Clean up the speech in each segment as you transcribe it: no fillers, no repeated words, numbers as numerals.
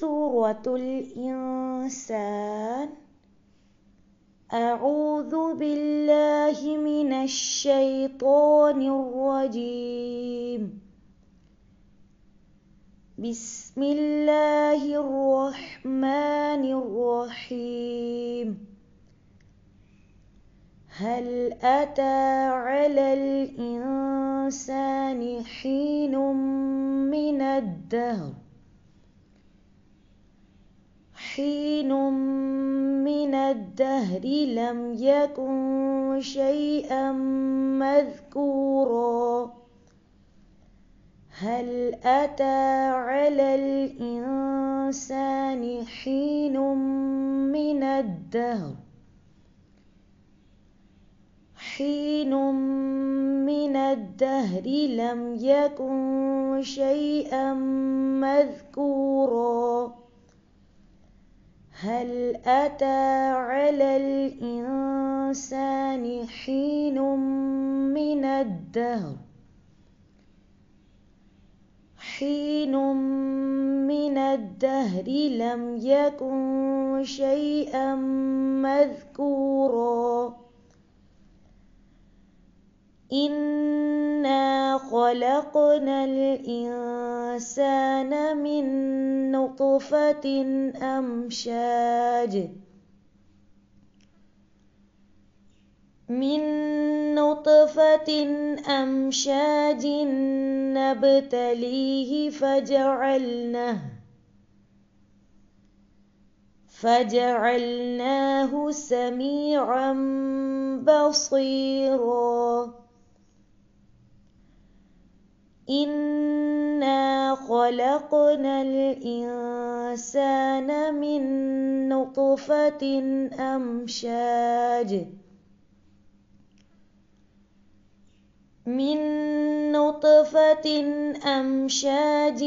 سورة الإنسان. أعوذ بالله من الشيطان الرجيم. بسم الله الرحمن الرحيم. هل أتى على الإنسان حين من الدهر لم يكن شيئا مذكورا. هل أتى على الإنسان حين من الدهر لم يكن شيئا مذكورا. هل أتى على الإنسان حين من الدهر لم يكن شيئا مذكورا. إنا خلقنا الإنسان من نطفة أمشاج نبتليه فجعلناه سميعا بصيرا. إنا خلقنا الإنسان من نطفة أمشاج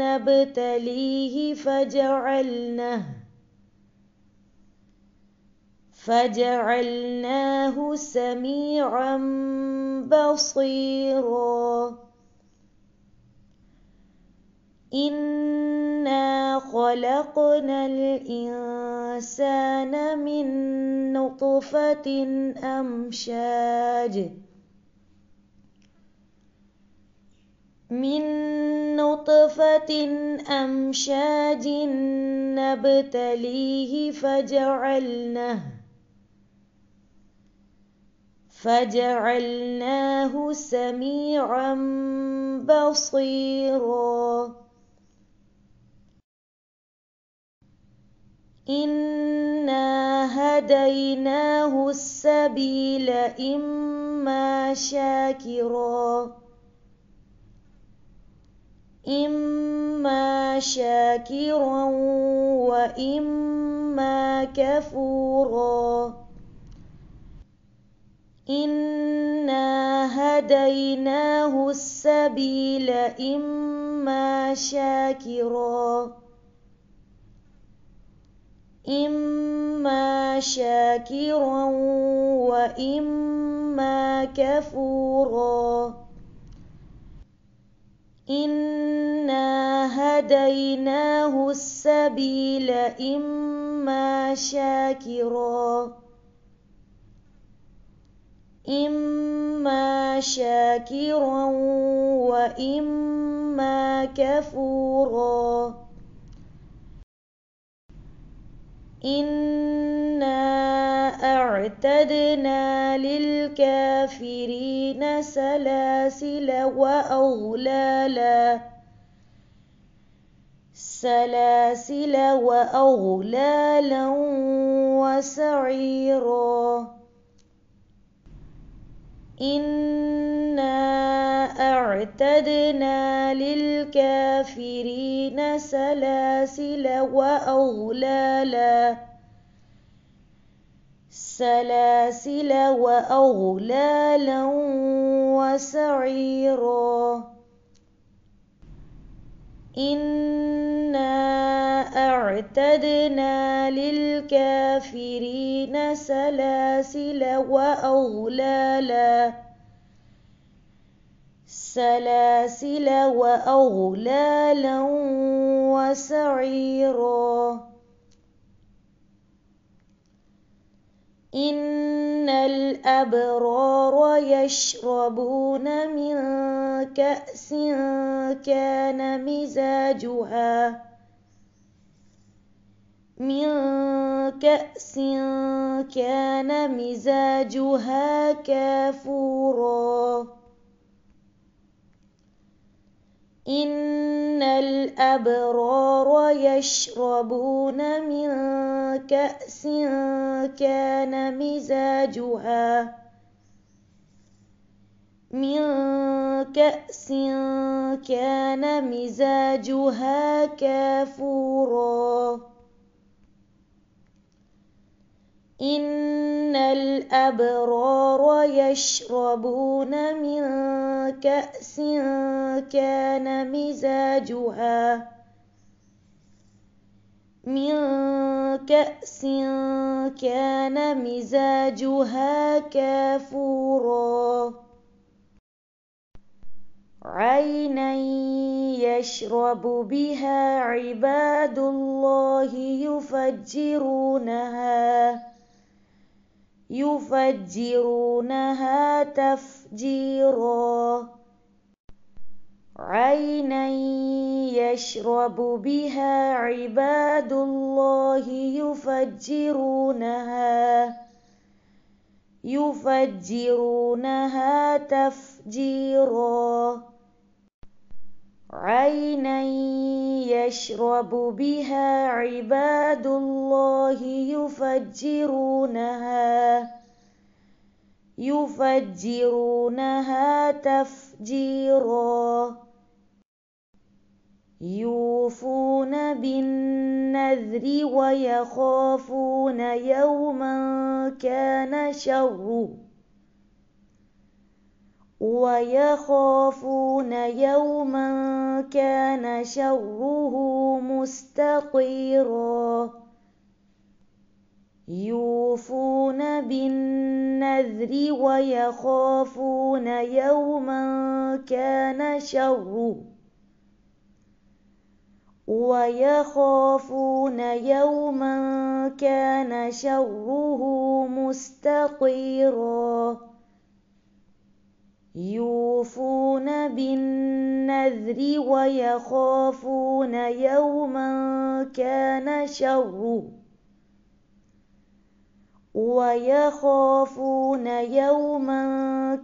نبتليه فجعلناه سميعا بصيرا. إنا خلقنا الإنسان من نطفة أمشاج نبتليه فجعلناه سميعا بصيرا. إنا هديناه السبيل إما شاكرا وإما كفورا. إنا هديناه السبيل إما شاكرا وإما كفورا. إنا هديناه السبيل إما شاكرا وإما كفورا. إنا أعتدنا للكافرين سلاسل وأغلالا وسعيرا. إنا أعتدنا للكافرين سلاسل وأغلالا وسعيرا. إنا أعتدنا للكافرين سلاسل سلاسل وأغلالا وسعيرا إن الأبرار يشربون من كأس كان مزاجها كافورا إن الأبرار يشربون من كأس كان مزاجها كافورا إن الأبرار يشربون من كأس كان مزاجها كافورا عينا يشرب بها عباد الله يفجرونها تفجيرا عينا يشرب بها عباد الله يفجرونها تفجيرا عينا يشرب بها عباد الله يفجرونها تفجيرا يوفون بالنذر ويخافون يوما كان شره مستطيرا يوفون بالنذر ويخافون يوما كان شره مستطيرا يوفون بالنذر ويخافون يوما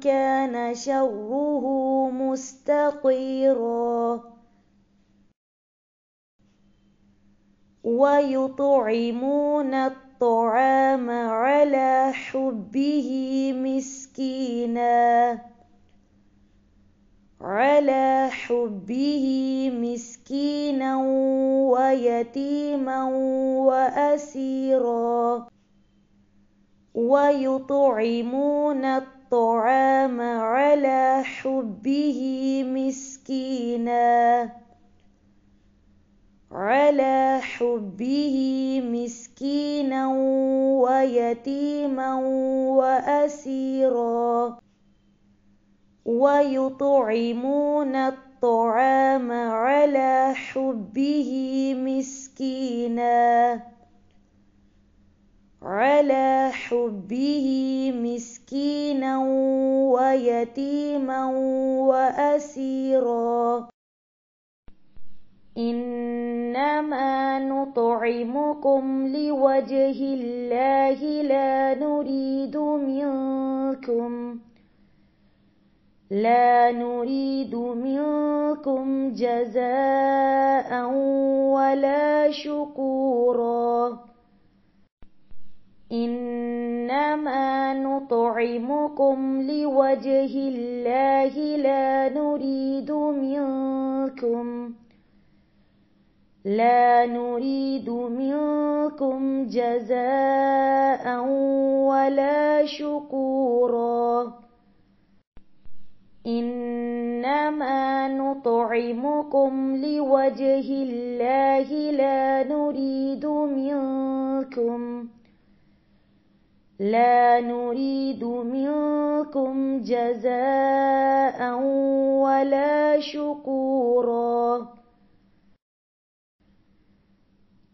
كان شره مستطيرا ويطعمون الطعام على حبه مسكينا ويتيما وأسيرا ويطعمون الطعام على حبه مسكينا ويتيما وأسيرا ويطعمون الطعام على حبه مسكينا ويتيما وأسيرا إنما نطعمكم لوجه الله لا نريد منكم جزاء ولا شكورا إنما نطعمكم لوجه الله لا نريد منكم جزاء ولا شكورا إنما نطعمكم لوجه الله لا نريد منكم لا نريد منكم جزاء ولا شكورا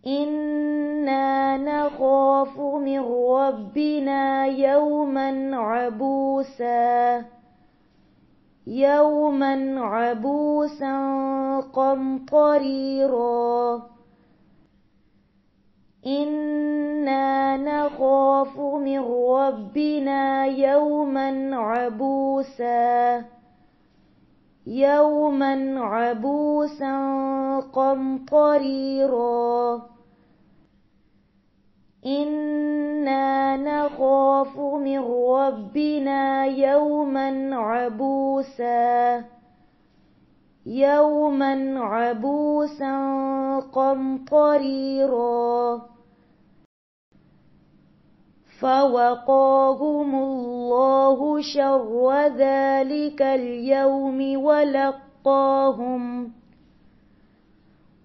إنا نخاف من ربنا يوما عبوسا قمطريرا إنا نخاف من ربنا يوما عبوسا قمطريرا إنا نخاف من ربنا يوما عبوسا قمطريرا فوقاهم الله شر ذلك اليوم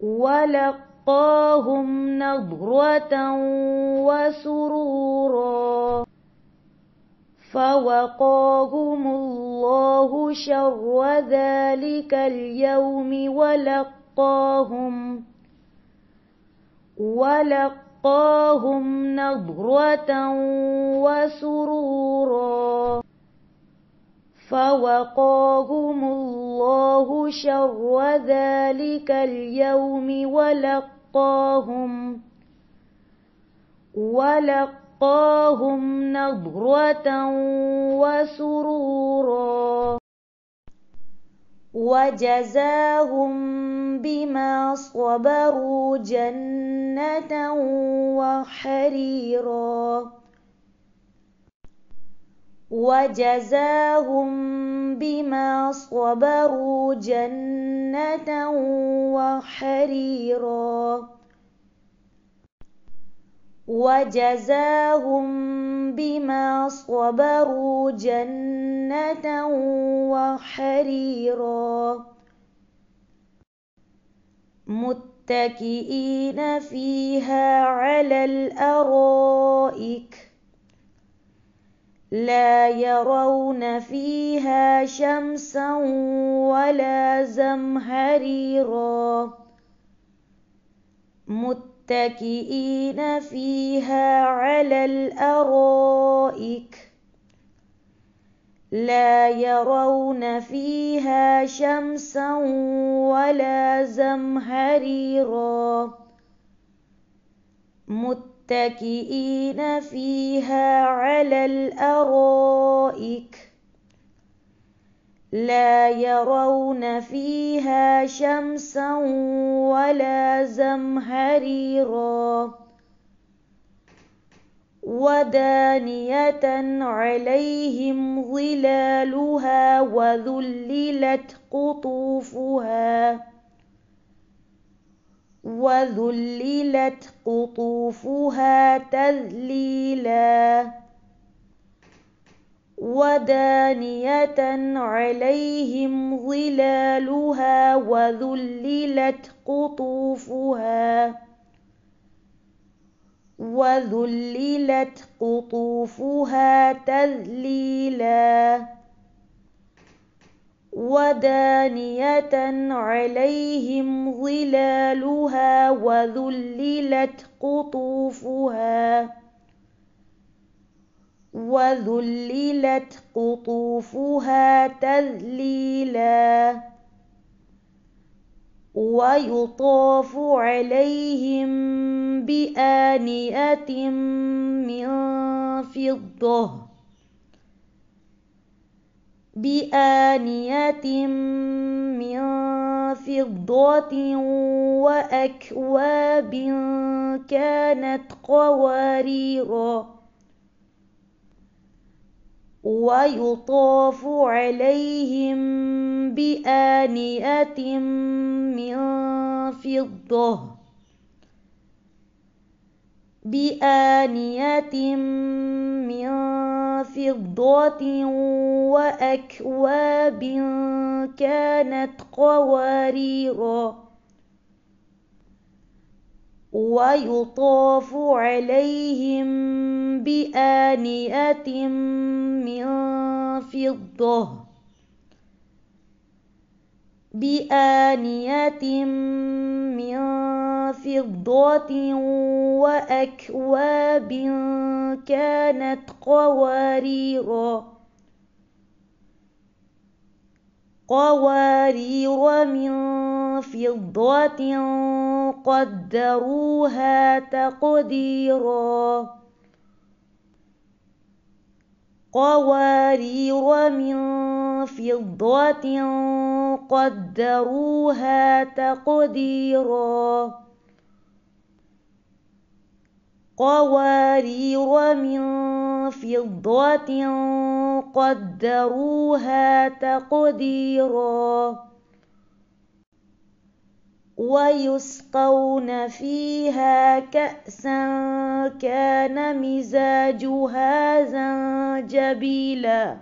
ولقاهم نضرة وسرورا فوقاهم الله شر ذلك اليوم ولقاهم نضرة وسرورا فوقاهم الله شر ذلك اليوم ولقاهم نضرة وسرورا وجزاهم بما صبروا جنة وحريرا وجزاهم بما صبروا جنة وحريرا وجزاهم بما صبروا جنة وحريرا متكئين فيها على الأرائك لا يرون فيها شمسا ولا زمهريرا متكئين فيها على الأرائك لا يرون فيها شمسا ولا زمهريرا متكئين فيها على الأرائك لا يرون فيها شمسا ولا زمهريرا ودانية عليهم ظلالها وذللت قطوفها تذليلا ودانية عليهم ظلالها وذللت قطوفها تذليلا ودانية عليهم ظلالها وذللت قطوفها تذليلا ويطاف عليهم بآنية من فضة وأكواب كانت قواريرا ويطاف عليهم بآنية من فضة وأكواب كانت قواريرا ويطاف عليهم بآنية من فضة وأكواب كانت قوارير من فضة قدروها تقديرا ويسقون فيها كأسا كان مزاجها زنجبيلا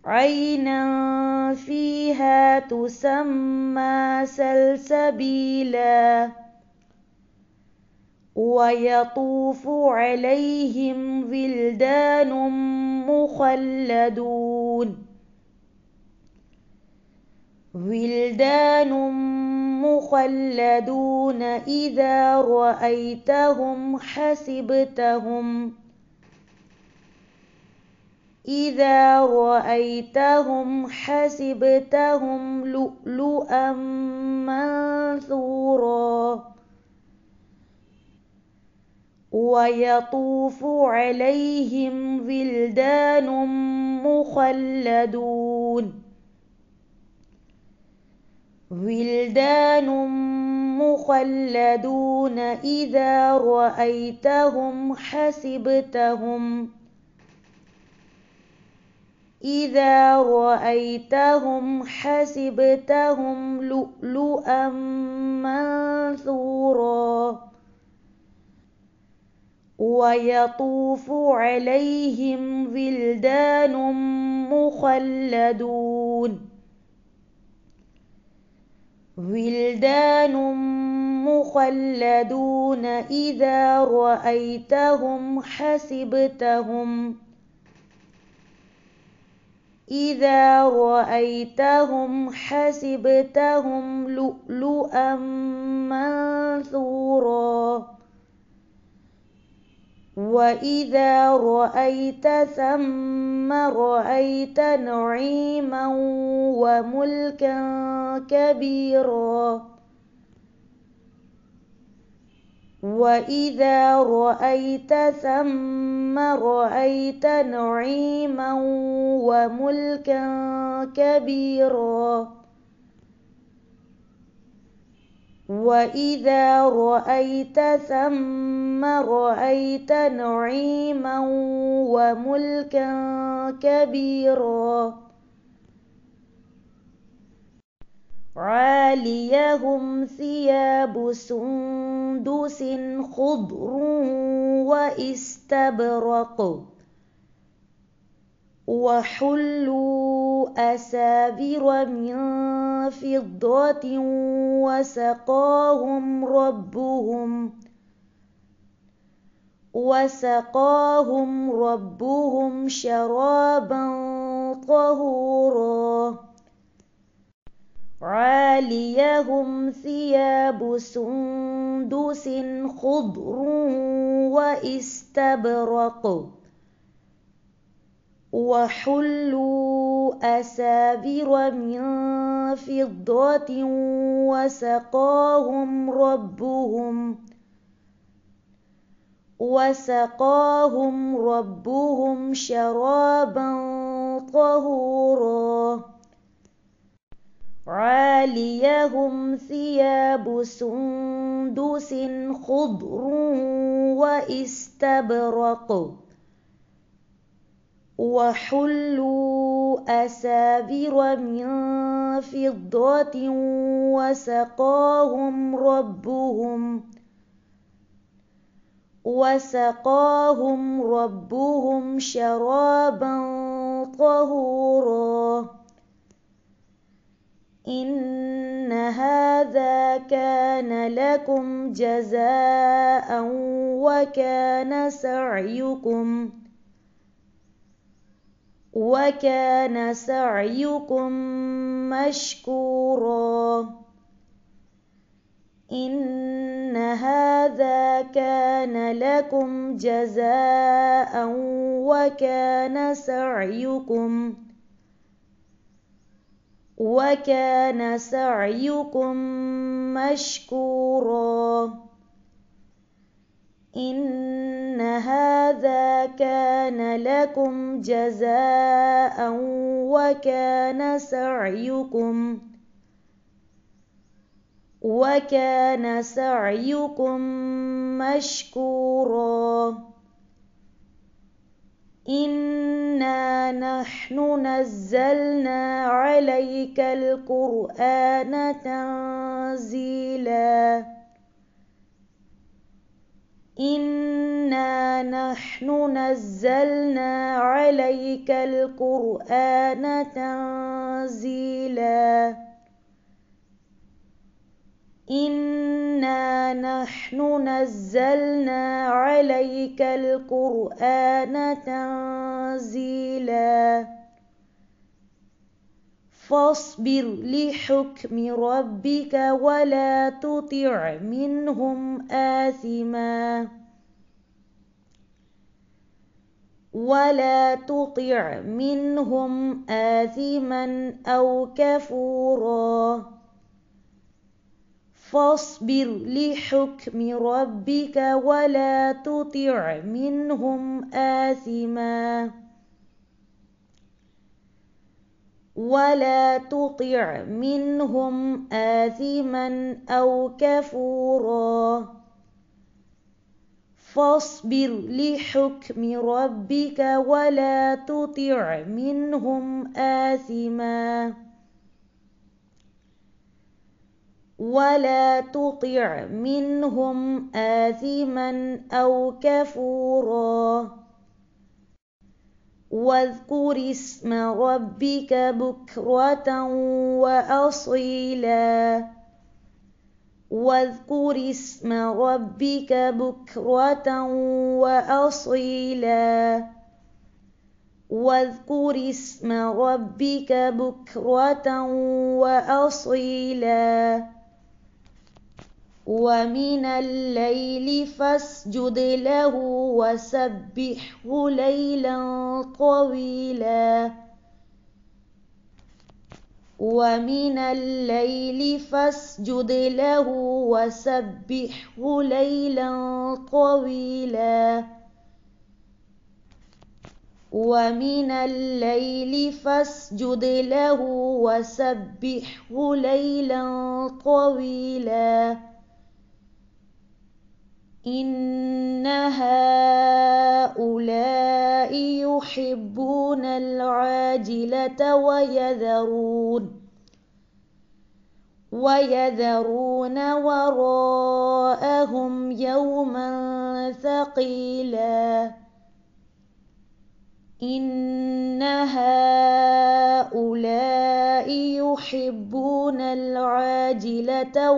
عينا فيها تسمى سلسبيلا ويطوف عليهم ولدان مخلدون إذا رأيتهم حسبتهم لؤلؤا منثورا ويطوف عليهم ولدان مخلدون إذا رأيتهم حسبتهم لؤلؤا منثورا ويطوف عليهم ولدان مخلدون إذا رأيتهم حسبتهم لؤلؤا منثورا وإذا رأيت ثم رأيت نعيما وملكا كبيرا عاليهم ثياب سندس خضر واستبرق وحلوا أساور من فضة وسقاهم ربهم شرابا طهورا عاليهم ثياب سندس خضر واستبرق وحلوا أساور من فضة وسقاهم ربهم شرابا طهورا عاليهم ثياب سندس خضر واستبرق وحلوا أساور من فضة وسقاهم ربهم شرابا طهورا إن هذا كان لكم جزاء وكان سعيكم مشكورا إن هذا كان لكم جزاء وكان سعيكم مشكورا إن هذا كان لكم جزاء وكان سعيكم مشكورا إنا نحن نزلنا عليك القرآن تنزيلا إنا نحن نزلنا عليك القرآن تنزيلا إنا نحن نزلنا عليك القرآن تنزيلا فاصبر لحكم ربك ولا تطع منهم آثما أو كفورا فاصبر لحكم ربك ولا تطع منهم آثما أو كفورا فاصبر لحكم ربك ولا تطع منهم آثما أو كفورا واذكر اسم ربك بكرة وأصيلا واذكر اسم ربك بكرة وأصيلا واذكر اسم ربك بكرة وأصيلا ومن الليل فاسجد له وسبحه ليلا طويلا ومن الليل فاسجد له وسبحه ليلا طويلا ومن الليل فاسجد له وسبحه ليلا طويلا إن هؤلاء يحبون العاجلة ويذرون وراءهم يوما ثقيلا إن هؤلاء يحبون العاجلة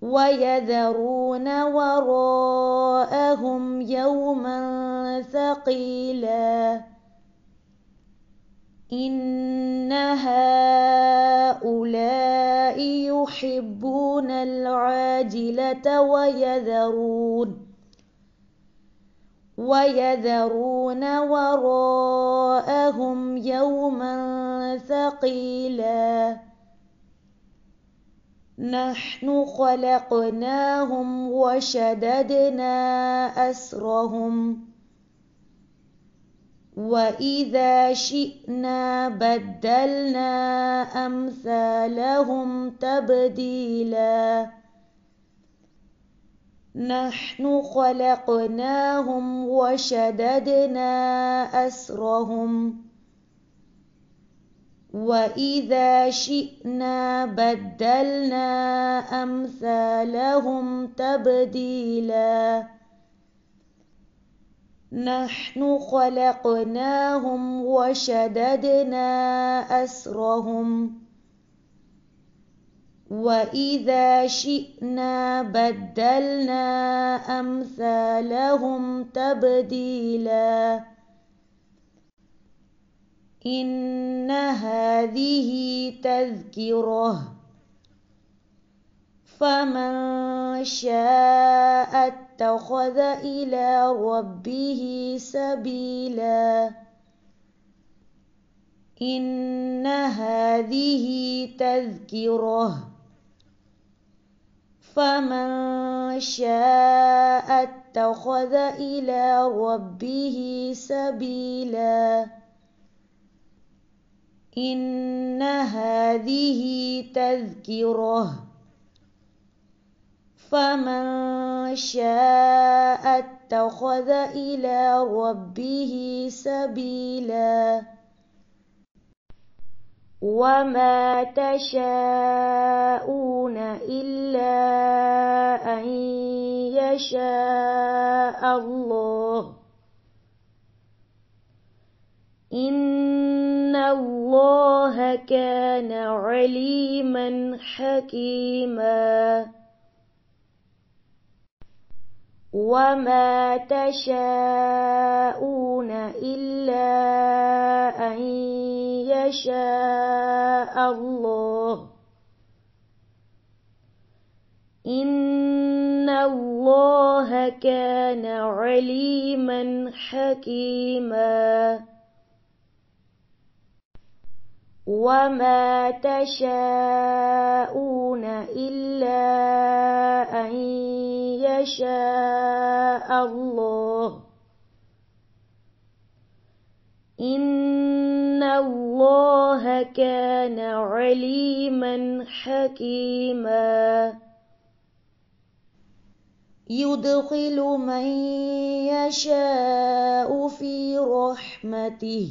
ويذرون وراءهم يوما ثقيلا إن هؤلاء يحبون العاجلة ويذرون وراءهم يوما ثقيلا نحن خلقناهم وشددنا أسرهم وإذا شئنا بدلنا أمثالهم تبديلا نحن خلقناهم وشددنا أسرهم وإذا شئنا بدلنا أمثالهم تبديلا نحن خلقناهم وشددنا أسرهم وإذا شئنا بدلنا أمثالهم تبديلا إن هذه تذكرة فمن شاء اتخذ إلى ربه سبيلا إن هذه تذكرة فمن شاء اتخذ إلى ربه سبيلا إن هذه تذكرة فمن شاء اتخذ إلى ربه سبيلا وما تشاءون إلا أن يشاء الله إن الله كان عليما حكيما وما تشاءون إلا أن يشاء الله إن الله كان عليما حكيما وما تشاءون إلا أن يشاء الله إن الله كان عليما حكيما يدخل من يشاء في رحمته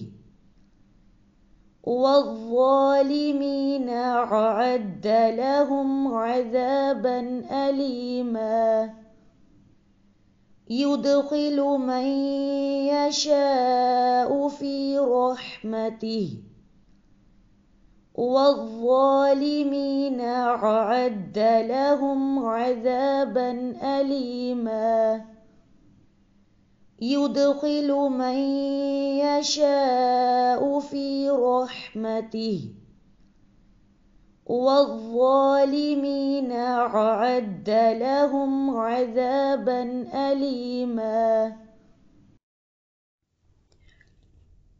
والظالمين أعد لهم عذابا أليما يدخل من يشاء في رحمته والظالمين أعد لهم عذابا أليما يدخل من يشاء في رحمته والظالمين أعد لهم عذابا أليما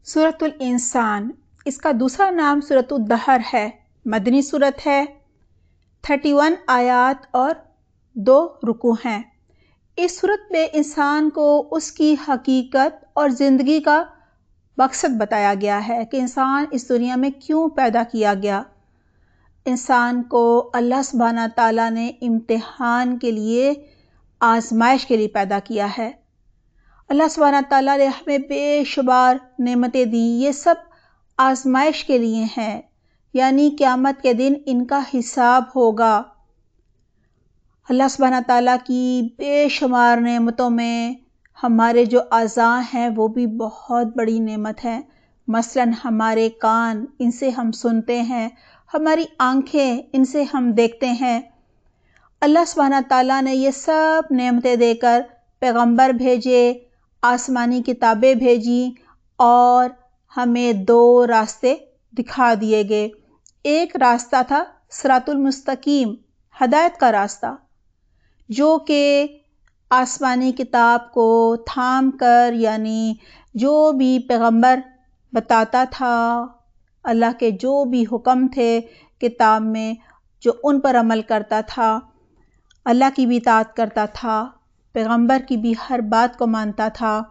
सूरतुल इंसान, इसका दूसरा नाम सूरतुल दहर है। मदनी सूरत है। 31 आयात और 2 रुकू हैं। इस सूरत में इंसान को उसकी हकीकत और ज़िंदगी का मकसद बताया गया है कि इंसान इस दुनिया में क्यों पैदा किया गया। इंसान को अल्लाह सुब्हाना ताला ने इम्तिहान के लिए, आजमाइश के लिए पैदा किया है। अल्लाह सुब्हाना ताला ने हमें बेशुमार नेमतें दी, ये सब आजमाइश के लिए हैं, यानी क़यामत के दिन इनका हिसाब होगा। अल्लाह सुब्हाना ताला की बेशुमार नेमतों में हमारे जो आज़ा हैं वो भी बहुत बड़ी नेमत है। मसलन हमारे कान, इनसे हम सुनते हैं, हमारी आँखें, इनसे हम देखते हैं। अल्लाह सुब्हाना ताला ने ये सब नेमतें देकर पैगंबर भेजे, आसमानी किताबें भेजी और हमें 2 रास्ते दिखा दिए गए। एक रास्ता था सिरातुल मुस्तकीम, हदायत का रास्ता, जो कि आसमानी किताब को थाम कर, यानी जो भी पैगंबर बताता था, अल्लाह के जो भी हुक्म थे किताब में, جو ان پر عمل کرتا تھا، اللہ کی بھی اطاعت کرتا تھا، پیغمبر کی بھی ہر بات کو مانتا تھا،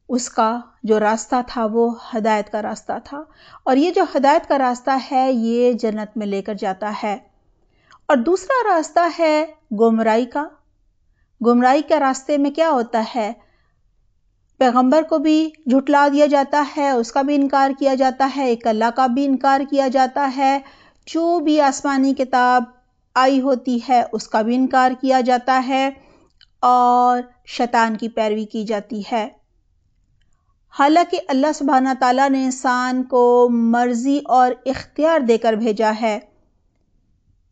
اس کا جو راستہ تھا وہ ہدایت کا راستہ تھا، اور یہ جو ہدایت کا راستہ ہے یہ جنت میں لے کر جاتا ہے۔ اور دوسرا راستہ ہے گمراہی کا۔ گمراہی کے راستے میں کیا ہوتا ہے؟ پیغمبر کو بھی جھٹلا دیا جاتا ہے، اس کا بھی انکار کیا جاتا ہے، ایک اللہ کا بھی انکار کیا جاتا ہے، جو بھی آسمانی کتاب آئی ہوتی ہے اس کا بھی انکار کیا جاتا ہے، اور شیطان کی پیروی کی جاتی ہے۔ حالانکہ اللہ سبحانہ تعالیٰ نے انسان کو مرضی اور اختیار دے کر بھیجا ہے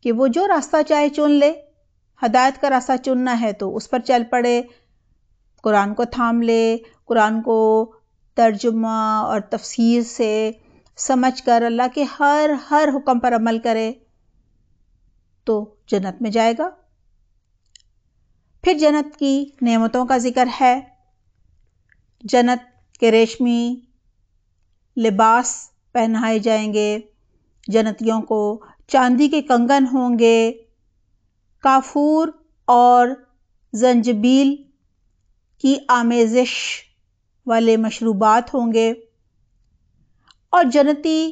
کہ وہ جو راستہ چاہے چن لے، ہدایت کا راستہ چننا ہے تو اس پر چل پڑے، قرآن کو تھام لے، قرآن کو ترجمہ اور تفسیر سے سمجھ کر اللہ کے ہر حکم پر عمل کرے تو جنت میں جائے گا۔ پھر جنت کی نعمتوں کا ذکر ہے۔ جنت کے ریشمی لباس پہنائے جائیں گے، جنتیوں کو چاندی کے کنگن ہوں گے، کافور اور زنجبیل کی آمیزش والے مشروبات ہوں گے، اور جنتی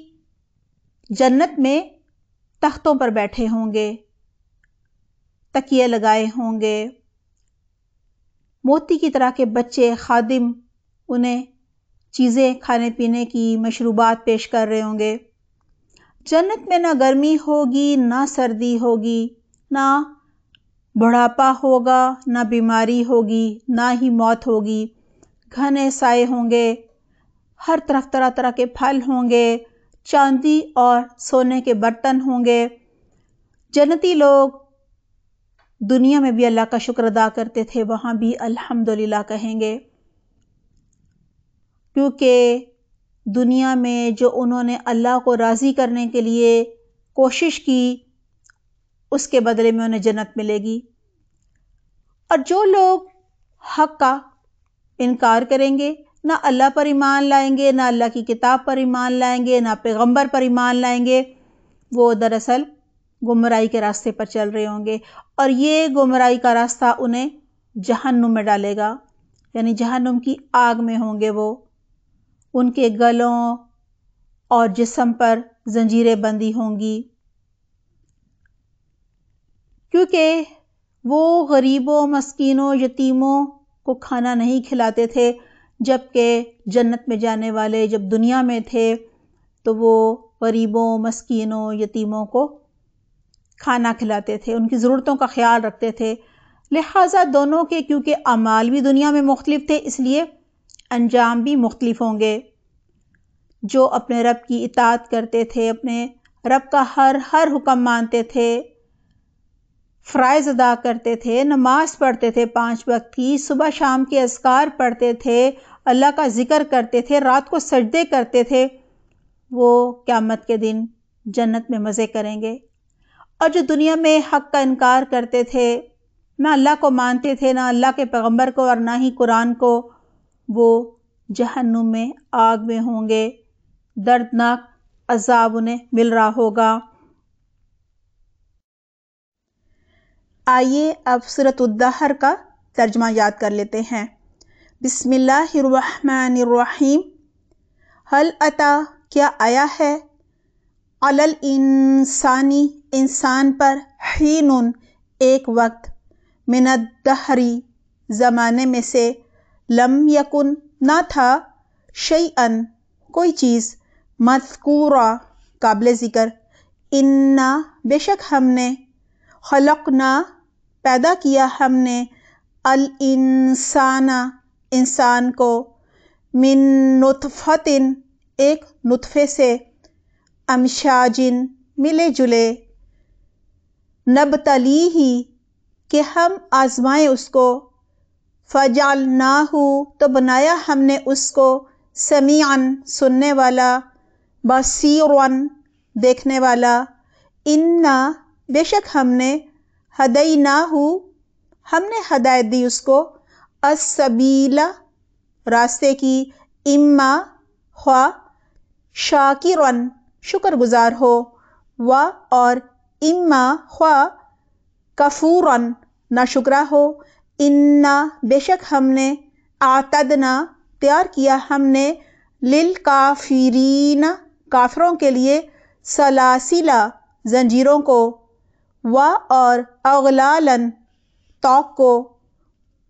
جنت میں تختوں پر بیٹھے ہوں گے، تکیے لگائے ہوں گے، موتی کی طرح کے بچے خادم انہیں چیزیں کھانے پینے کی مشروبات پیش کر رہے ہوں گے۔ جنت میں نہ گرمی ہوگی، نہ سردی ہوگی، نہ بڑھاپا ہوگا، نہ بیماری ہوگی، نہ ہی موت ہوگی۔ گھنے سائے ہوں گے، ہر طرف طرح طرح کے پھل ہوں گے، چاندی اور سونے کے برتن ہوں گے۔ جنتی لوگ دنیا میں بھی اللہ کا شکر ادا کرتے تھے، وہاں بھی الحمدللہ کہیں گے، کیونکہ دنیا میں جو انہوں نے اللہ کو راضی کرنے کے لیے کوشش کی اس کے بدلے میں انہیں جنت ملے گی۔ اور جو لوگ حق کا انکار کریں گے، نہ اللہ پر ایمان لائیں گے، نہ اللہ کی کتاب پر ایمان لائیں گے، نہ پیغمبر پر ایمان لائیں گے، وہ دراصل گمراہی کے راستے پر چل رہے ہوں گے، اور یہ گمراہی کا راستہ انہیں جہنم میں ڈالے گا، یعنی جہنم کی آگ میں ہوں گے وہ، ان کے گلوں اور جسم پر زنجیریں بندھی ہوں گی، کیونکہ وہ غریبوں، مسکینوں، یتیموں کو کھانا نہیں کھلاتے تھے، جبکہ جنت میں جانے والے جب دنیا میں تھے تو وہ غریبوں، مسکینوں، یتیموں کو کھانا کھلاتے تھے، ان کی ضرورتوں کا خیال رکھتے تھے۔ لہٰذا دونوں کے کیونکہ اعمال بھی دنیا میں مختلف تھے، اس لیے انجام بھی مختلف ہوں گے۔ جو اپنے رب کی اطاعت کرتے تھے، اپنے رب کا ہر حکم مانتے تھے، فرائض ادا کرتے تھے، نماز پڑھتے تھے 5 وقت کی، صبح شام کے اذکار پڑھتے تھے، اللہ کا ذکر کرتے تھے، رات کو سجدے کرتے تھے، وہ قیامت کے دن جنت میں مزے کریں گے۔ اور جو دنیا میں حق کا انکار کرتے تھے، نہ اللہ کو مانتے تھے، نہ اللہ کے پیغمبر کو، اور نہ ہی قرآن کو، وہ جہنم میں آگ میں ہوں گے، دردناک عذاب انہیں مل رہا ہوگا۔ آئیے اب سورۃ الدہر کا ترجمہ یاد کر لیتے ہیں۔ بسم اللہ الرحمن الرحیم۔ حل اتی، کیا آیا ہے، علی الانسانی، انسان پر، حین، ایک وقت، من الدہر، زمانے میں سے، لم یکن، نہ تھا، شیئا، کوئی چیز، مذکورا، قابل ذکر، انا، بے شک ہم نے، خلقنا، پیدا کیا ہم نے، الانسان، انسان کو، من نطفۃ، ایک نطفے سے، امشاج، ملے جلے، نبتلیہ، کہ ہم آزمائیں اس کو، فجعلناہ، تو بنایا ہم نے اس کو، سمیعا، سننے والا، بصیرا، دیکھنے والا، انا، بے شک ہم نے، ہدیناہ، ہم نے ہدایت دی اس کو، السبیل، راستے کی، اما، خواہ، شاکرا، شکر گزار ہو، و، اور اما خواہ کفورن ناشکرا ہو، انا بے شک ہم نے، اعتدنا تیار کیا ہم نے، للکافرین کافروں کے لیے، سلاسلا زنجیروں کو، و اور اغلالن توق کو،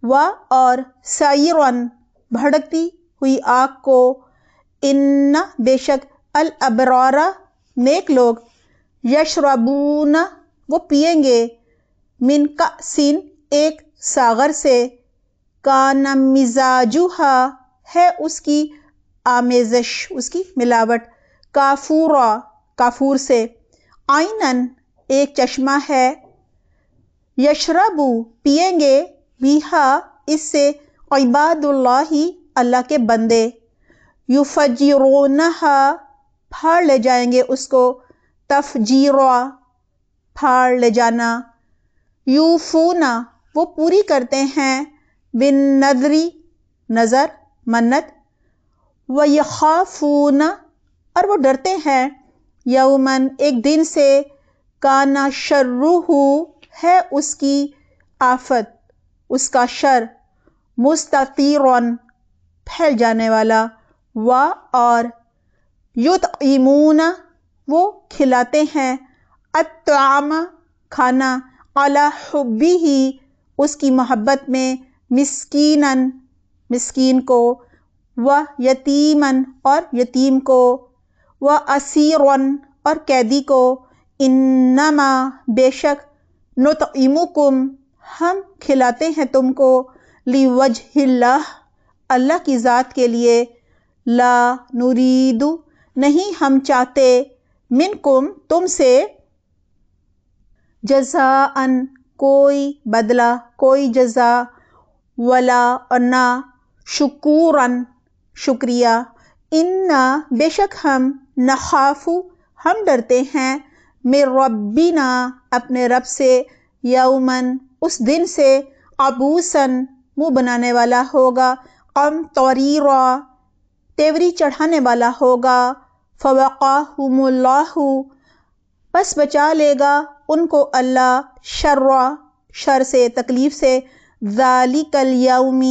و اور سعیرن بھڑکتی ہوئی آگ کو، ان بے شک الابرار نیک لوگ، یشربون وہ پیئیں گے، من کأسن ایک ساغر سے، کان مزاجہا ہے اس کی آمیزش، اس کی ملاوٹ، کافورا کافور سے، عینن ایک چشمہ ہے، یشربو پیئیں گے، بیہا اس سے، عباد اللہ اللہ کے بندے، یفجرونہا پھاڑ لے جائیں گے اس کو، تفجیرا پھاڑ لے جانا، یوفونا وہ پوری کرتے ہیں، بالنذری نظر منت، ویخافون اور وہ ڈرتے ہیں، یومن ایک دن سے، کانا شرہ ہے اس کی آفت، اس کا شر، مستطیرن پھیل جانے والا، و اور یطعمون وہ کھلاتے ہیں، الطعام کھانا، علی حبہ اس کی محبت میں، مسکینن مسکین کو، و یتیمن اور یتیم کو، و اسیرن اور قیدی کو، انما بے شک، نطعمکم ہم کھلاتے ہیں تم کو، لوجہ اللہ اللہ کی ذات کے لیے، لا نرید نہیں ہم چاہتے، منکم تم سے، جزاء کوئی بدلہ کوئی جزا، ولا اور نہ، شکورن شکریہ، انا بے شک ہم، نخاف ہم ڈرتے ہیں، من ربنا اپنے رب سے، یومن اس دن سے، عبوسن منہ بنانے والا ہوگا، قمطریرا تیوری چڑھانے والا ہوگا، فوقاہم اللہ پس بچا لے گا ان کو اللہ، شر سے تکلیف سے، ذالک الیوم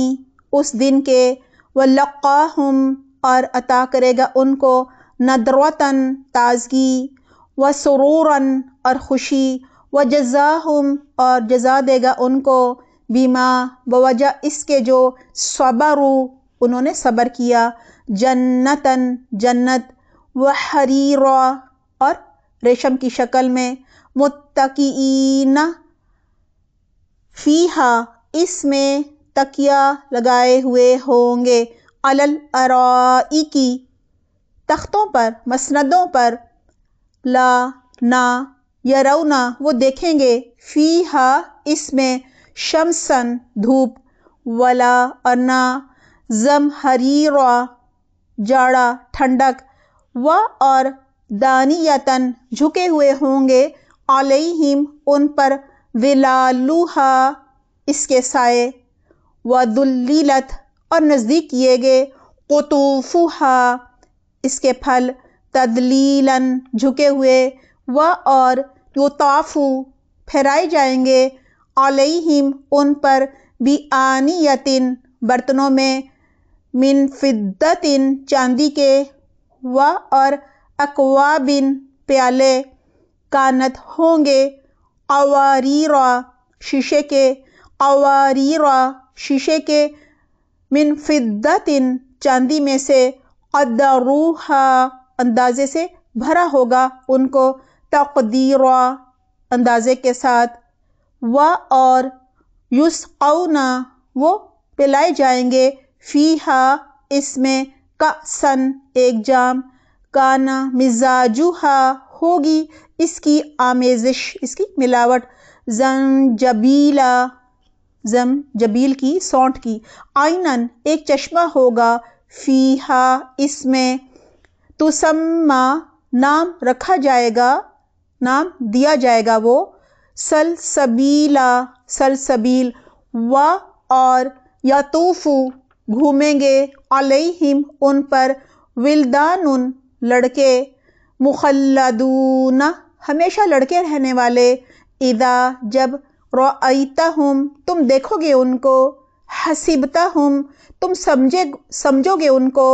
اس دن کے، ولقاہم اور عطا کرے گا ان کو، نضرۃً تازگی، وسرورًا اور خوشی، وجزاہم اور جزا دے گا ان کو، بما بوجہ اس کے جو، صبروا انہوں نے صبر کیا، جنتاً جنت، وحریرا اور ریشم کی شکل میں، متکئین فیہا اس میں تکیہ لگائے ہوئے ہوں گے، علی الارائک تختوں پر مسندوں پر، لا نہ، یرونا وہ دیکھیں گے، فیہا اس میں، شمسن دھوپ، ولا اور نہ، زمہریرا جاڑا ٹھنڈک، و اور دانیتاً جھکے ہوئے ہوں گے، علیہم ان پر، ظلالہا اس کے سائے، وذللت اور نزدیک کیے گئے، قطوفہا اس کے پھل، تذلیلاً جھکے ہوئے، و اور یطاف پھرائے جائیں گے، علیہم ان پر، بآنیۃ برتنوں میں، من فضۃ چاندی کے، و اور اکواب پیالے، کانت ہوں گے، قواریرا شیشے کے، قواریرا شیشے کے، من فضۃ چاندی میں سے، قدروہا اندازے سے بھرا ہوگا ان کو، تقدیرا اندازے کے ساتھ، و اور یسقون وہ پلائے جائیں گے، فیہا اس میں، کأساً ایک جام، کانا مزاجہا ہوگی اس کی آمیزش اس کی ملاوٹ، زنجبیلا زنجبیل کی سونٹھ کی، عینن ایک چشمہ ہوگا، فیہا اس میں، تسمی نام رکھا جائے گا نام دیا جائے گا وہ، سلسبیلا سلسبیل، و اور یطوف گھومیں گے، علیہم ان پر، ولدان لڑکے، مخلدون ہمیشہ لڑکے رہنے والے، اذا جب، رأیتہم تم دیکھو گے ان کو، حسبتہم تم سمجھو گے ان کو،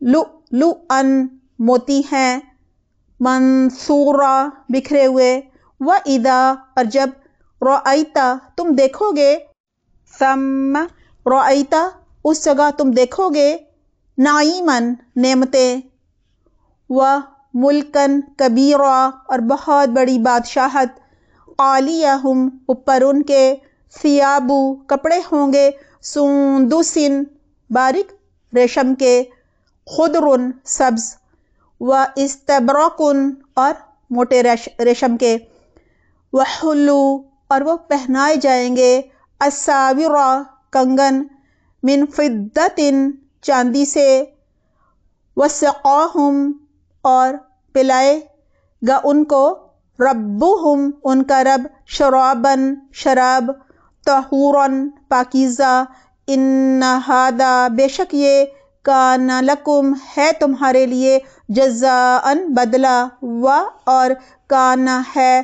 لؤلؤا موتی ہیں، منثورا بکھرے ہوئے، وَإِذَا اور جب، رأیت تم دیکھو گے، ثم رأیت اس جگہ تم دیکھو گے، نعیماً نعمتیں، وملکاً کبیرا اور بہت بڑی بادشاہت، عالیہم اوپر ان کے، ثیابو کپڑے ہوں گے، سندس باریک ریشم کے، خضر سبز، واستبرق اور موٹے ریشم کے، وحلو اور وہ پہنائے جائیں گے، اساور کنگن، من فضۃ چاندی سے، وسقاہم اور پلائے گا ان کو، ربہم ان کا رب، شراباً شراب، طہوراً پاکیزہ، ان ھذا بے شک یہ، کان لکم ہے تمہارے لیے، جزاء بدلہ، و اور کان ہے،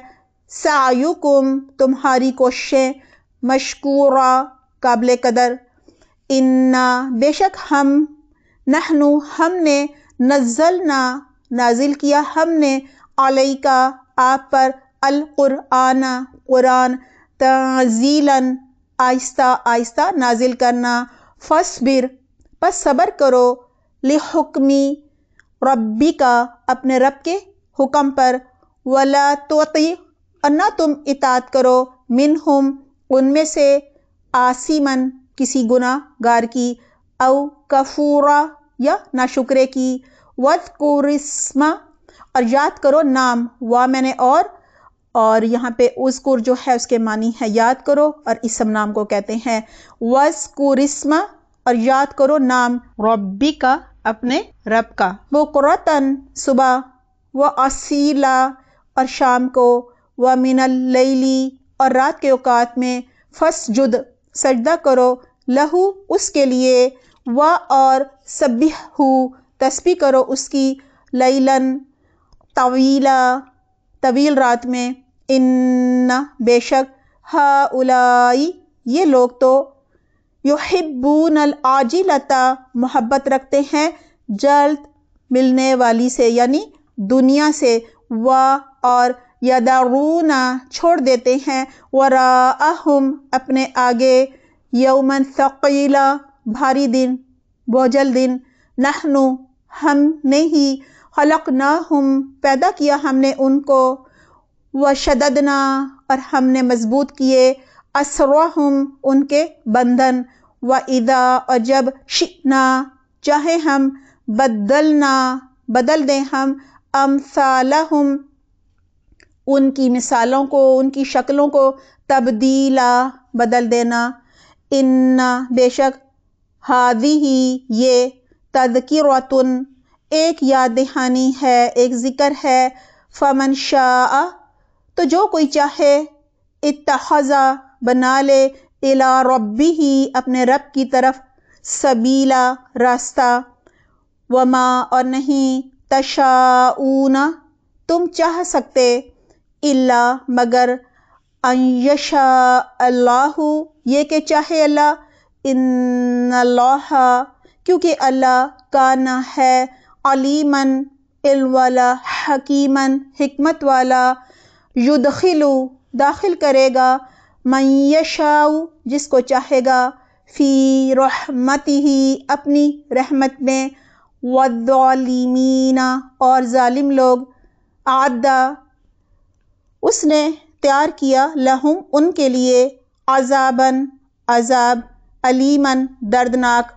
سعیکم تمہاری کوششیں، مشکورا قابل قدر، انا بے شک ہم، نحن ہم نے، نزلنا نازل کیا ہم نے، علیکا آپ پر، القرآن قرآن، تنزیلاً آہستہ آہستہ نازل کرنا، فاصبر پس صبر کرو، لحکمی ربک اپنے رب کے حکم پر، ولا تطع اور نہ تم اطاعت کرو، منہم ان میں سے، آثماً کسی گناہ گار کی، او کفورا یا ناشکرے کی، واذکر اسم اور یاد کرو نام، میں نے اور یہاں پہ اذکر جو ہے اس کے معنی ہے یاد کرو، اور اسم نام کو کہتے ہیں، واذکر اسم اور یاد کرو نام، ربک اپنے رب کا، بکرۃً صبح، واسیلا اور شام کو، ومن اللیل اور رات کے اوقات میں، فسجد سجدہ کرو، لہو اس کے لیے، اور سبحہ تسبیح کرو اس کی، لیلاً طویلا طویل رات میں، ان بے شک، ہؤلاء یہ لوگ تو، یحبون العاجلۃ محبت رکھتے ہیں جلد ملنے والی سے یعنی دنیا سے، اور یدعون چھوڑ دیتے ہیں، وراءہم اپنے آگے، یوماً ثقیلا بھاری دن، بوجھل دن، نحن ہم نے ہی، خلقناہم پیدا کیا ہم نے ان کو، وشددنا اور ہم نے مضبوط کیے، اسرہم ان کے بندھن، وَإِذَا اور جب، شئنا چاہے ہم، بدلنا بدل دیں ہم، امثالہم ان کی مثالوں کو، ان کی شکلوں کو، تبدیلا بدل دینا، ان بے شک، ھذہ یہ، تذکرۃ ایک یاد دہانی ہے، ایک ذکر ہے، فمن شاء تو جو کوئی چاہے، اتخذ بنا لے، الی ربہ اپنے رب کی طرف، سبیلا راستہ، وما اور نہیں، تشاءون تم چاہ سکتے، الا مگر، ان یشاء اللہ یہ کہ چاہے اللہ، ان اللہ کیونکہ اللہ، کان ہے، علیماً علم والا، حکیماً حکمت والا، یدخل داخل کرے گا، من یشاء جس کو چاہے گا، فی رحمتہ اپنی رحمت میں، والظالمین اور ظالم لوگ، اعد اس نے تیار کیا، لہم ان کے لیے، عذاباً عذاب، علیماً دردناک،